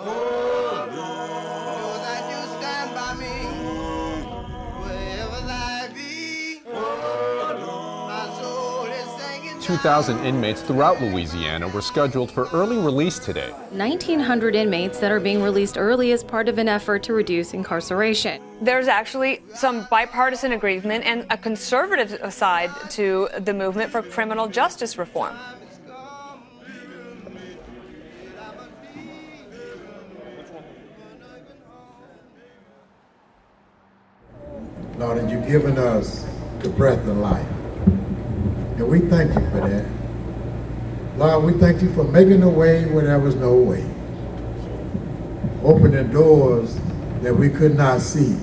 Oh, know that you stand by me wherever I be. Oh, my soul is singing. 2,000 inmates throughout Louisiana were scheduled for early release today. 1,900 inmates that are being released early as part of an effort to reduce incarceration. There's actually some bipartisan agreement and a conservative side to the movement for criminal justice reform. Lord, you've given us the breath of life. And we thank you for that. Lord, we thank you for making a way where there was no way. Opening doors that we could not see.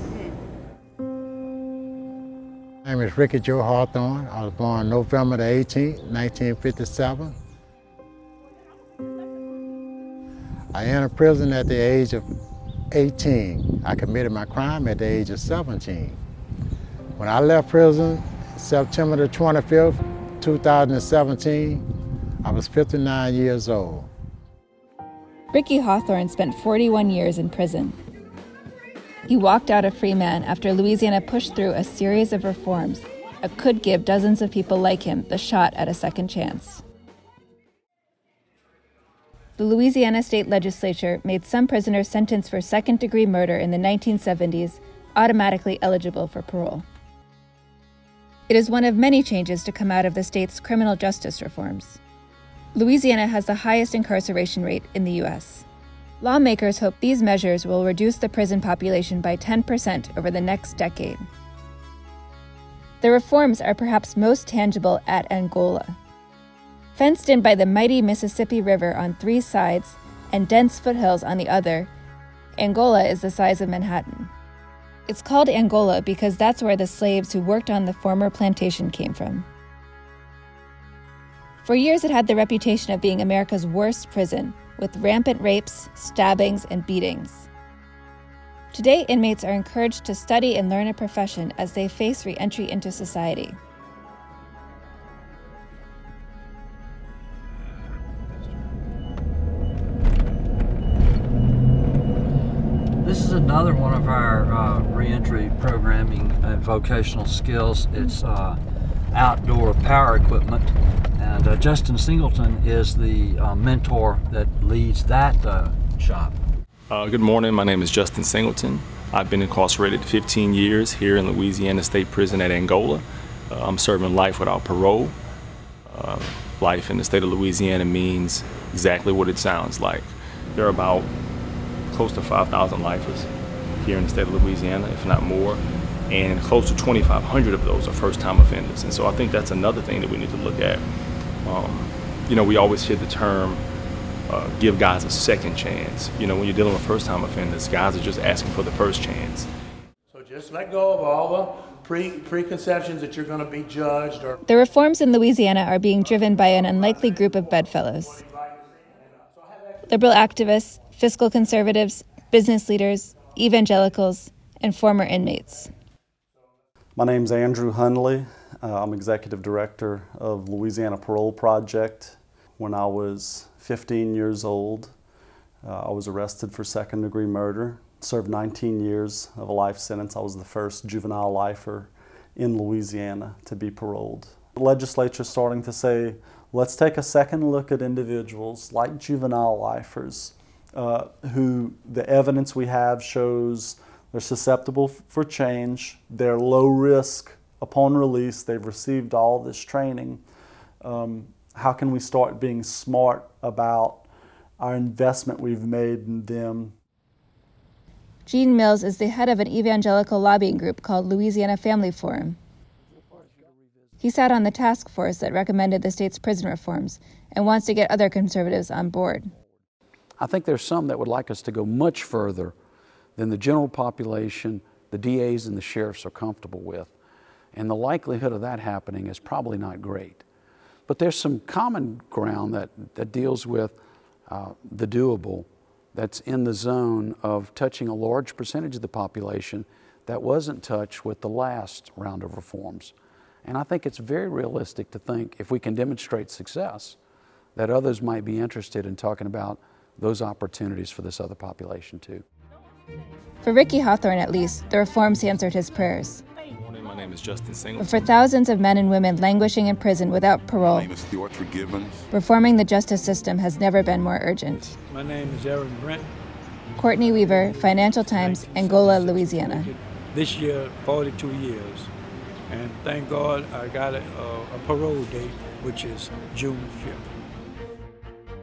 My name is Ricky Joe Hawthorne. I was born November the 18th, 1957. I entered prison at the age of 18. I committed my crime at the age of 17. When I left prison, September the 25th, 2017, I was 59 years old. Ricky Hawthorne spent 41 years in prison. He walked out a free man after Louisiana pushed through a series of reforms that could give dozens of people like him the shot at a second chance. The Louisiana state legislature made some prisoners sentenced for second-degree murder in the 1970s automatically eligible for parole. It is one of many changes to come out of the state's criminal justice reforms. Louisiana has the highest incarceration rate in the U.S. Lawmakers hope these measures will reduce the prison population by 10% over the next decade. The reforms are perhaps most tangible at Angola. Fenced in by the mighty Mississippi River on 3 sides and dense foothills on the other, Angola is the size of Manhattan. It's called Angola because that's where the slaves who worked on the former plantation came from. For years, it had the reputation of being America's worst prison, with rampant rapes, stabbings, and beatings. Today, inmates are encouraged to study and learn a profession as they face re-entry into society. This is another one of our reentry programming and vocational skills. It's outdoor power equipment, and Justin Singleton is the mentor that leads that shop. Good morning, my name is Justin Singleton. I've been incarcerated 15 years here in Louisiana State Prison at Angola. I'm serving life without parole. Life in the state of Louisiana means exactly what it sounds like. There are about close to 5,000 lifers here in the state of Louisiana, if not more, and close to 2,500 of those are first-time offenders. And so I think that's another thing that we need to look at. You know, we always hear the term, give guys a second chance. You know, when you're dealing with first-time offenders, guys are just asking for the first chance. So just let go of all the preconceptions that you're going to be judged. Or The reforms in Louisiana are being driven by an unlikely group of bedfellows. Liberal activists, fiscal conservatives, business leaders, evangelicals, and former inmates. My name's Andrew Hundley. I'm executive director of Louisiana Parole Project. When I was 15 years old, I was arrested for second-degree murder, served 19 years of a life sentence. I was the first juvenile lifer in Louisiana to be paroled. The legislature is starting to say, let's take a second look at individuals like juvenile lifers who the evidence we have shows they're susceptible for change, they're low risk upon release, they've received all this training. How can we start being smart about our investment we've made in them? Gene Mills is the head of an evangelical lobbying group called Louisiana Family Forum. He sat on the task force that recommended the state's prison reforms and wants to get other conservatives on board. I think there's some that would like us to go much further than the general population, the DAs and the sheriffs are comfortable with. And the likelihood of that happening is probably not great. But there's some common ground that deals with the doable, that's in the zone of touching a large percentage of the population that wasn't touched with the last round of reforms. And I think it's very realistic to think if we can demonstrate success, that others might be interested in talking about those opportunities for this other population too. For Ricky Hawthorne, at least, the reforms answered his prayers. Good morning, my name is Justin Singleton. But for thousands of men and women languishing in prison without parole, reforming the justice system has never been more urgent. My name is Aaron Brent. Courtney Weaver, Financial Times, Angola, Louisiana. This year, 42 years. And thank God I got a parole date, which is June 5th.